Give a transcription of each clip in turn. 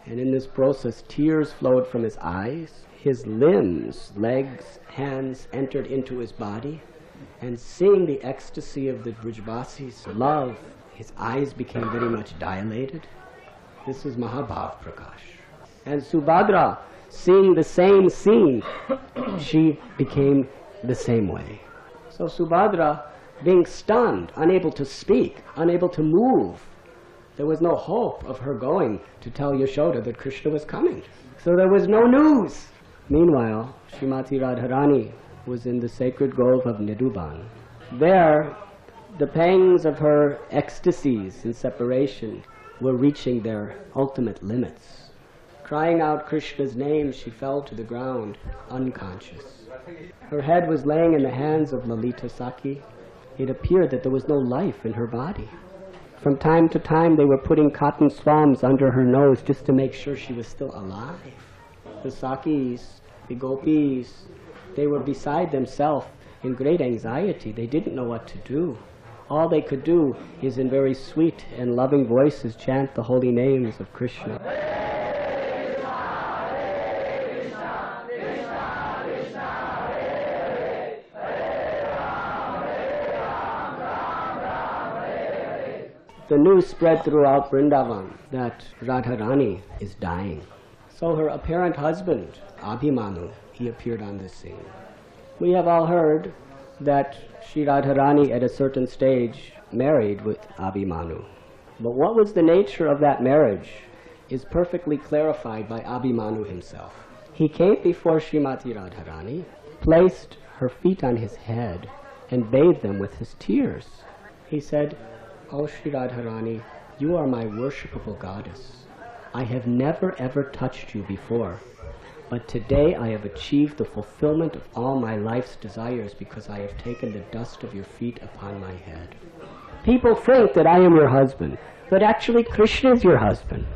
And in this process, tears flowed from his eyes. His limbs, legs, hands entered into his body. And seeing the ecstasy of the Brajvasis' love, his eyes became very much dilated. This is Mahabhav Prakash. And Subhadra, seeing the same scene, she became the same way. So Subhadra, being stunned, unable to speak, unable to move, there was no hope of her going to tell Yashoda that Krishna was coming. So there was no news. Meanwhile, Srimati Radha Rani was in the sacred grove of Nidhuban. There, the pangs of her ecstasies in separation were reaching their ultimate limits. Crying out Krishna's name, she fell to the ground, unconscious. Her head was laying in the hands of Lalita Sakhi. It appeared that there was no life in her body. From time to time, they were putting cotton swabs under her nose just to make sure she was still alive. The Sakhis, the Gopis, they were beside themselves in great anxiety. They didn't know what to do. All they could do is in very sweet and loving voices chant the holy names of Krishna. The news spread throughout Vrindavan that Radha Rani is dying. So her apparent husband, Abhimanyu, he appeared on the scene. We have all heard that Sri Radha Rani at a certain stage married with Abhimanyu. But what was the nature of that marriage is perfectly clarified by Abhimanyu himself. He came before Srimati Radha Rani, placed her feet on his head, and bathed them with his tears. He said, "O Sri Radha Rani, you are my worshipable goddess. I have never ever touched you before, but today I have achieved the fulfillment of all my life's desires because I have taken the dust of your feet upon my head." People think that I am your husband, but actually Krishna is your husband.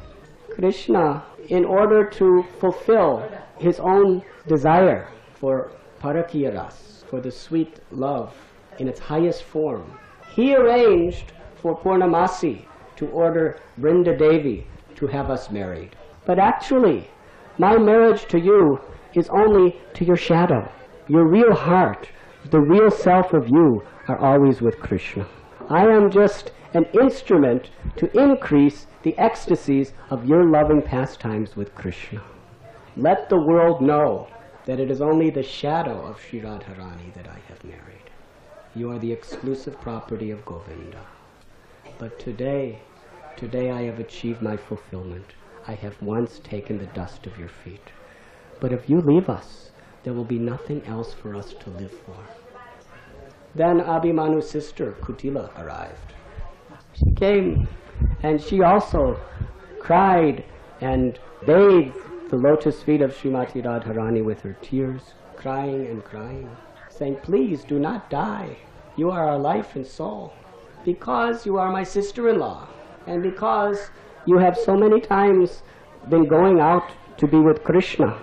Krishna, in order to fulfill his own desire for parakiya ras, for the sweet love in its highest form, he arranged for Purnamasi to order Brinda Devi to have us married. But actually, my marriage to you is only to your shadow. Your real heart, the real self of you, are always with Krishna. I am just an instrument to increase the ecstasies of your loving pastimes with Krishna. Let the world know that it is only the shadow of Sri Radharani that I have married. You are the exclusive property of Govinda. But today I have achieved my fulfillment. I have once taken the dust of your feet. But if you leave us, there will be nothing else for us to live for. Then Abhimanyu's sister, Kutila, arrived. She came and she also cried and bathed the lotus feet of Srimati Radha Rani with her tears, crying and crying, saying, "Please do not die. You are our life and soul. Because you are my sister-in-law, and because you have so many times been going out to be with Krishna,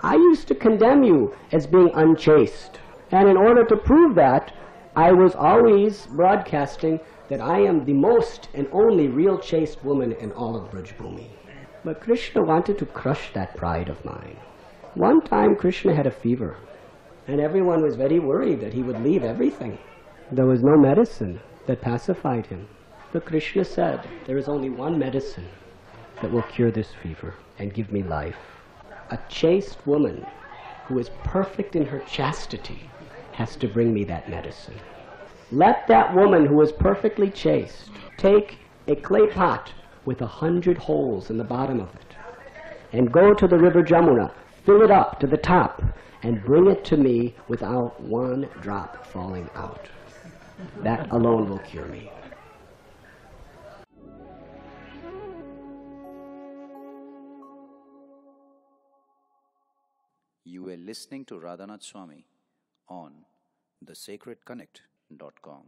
I used to condemn you as being unchaste. And in order to prove that, I was always broadcasting that I am the most and only real chaste woman in all of Brajbhumi." But Krishna wanted to crush that pride of mine. One time Krishna had a fever, and everyone was very worried that he would leave everything. There was no medicine that pacified him. But Krishna said, there is only one medicine that will cure this fever and give me life. A chaste woman who is perfect in her chastity has to bring me that medicine. Let that woman who is perfectly chaste take a clay pot with 100 holes in the bottom of it and go to the river Jamuna, fill it up to the top, and bring it to me without one drop falling out. That alone will cure me. You were listening to Radhanath Swami on thesacredconnect.com.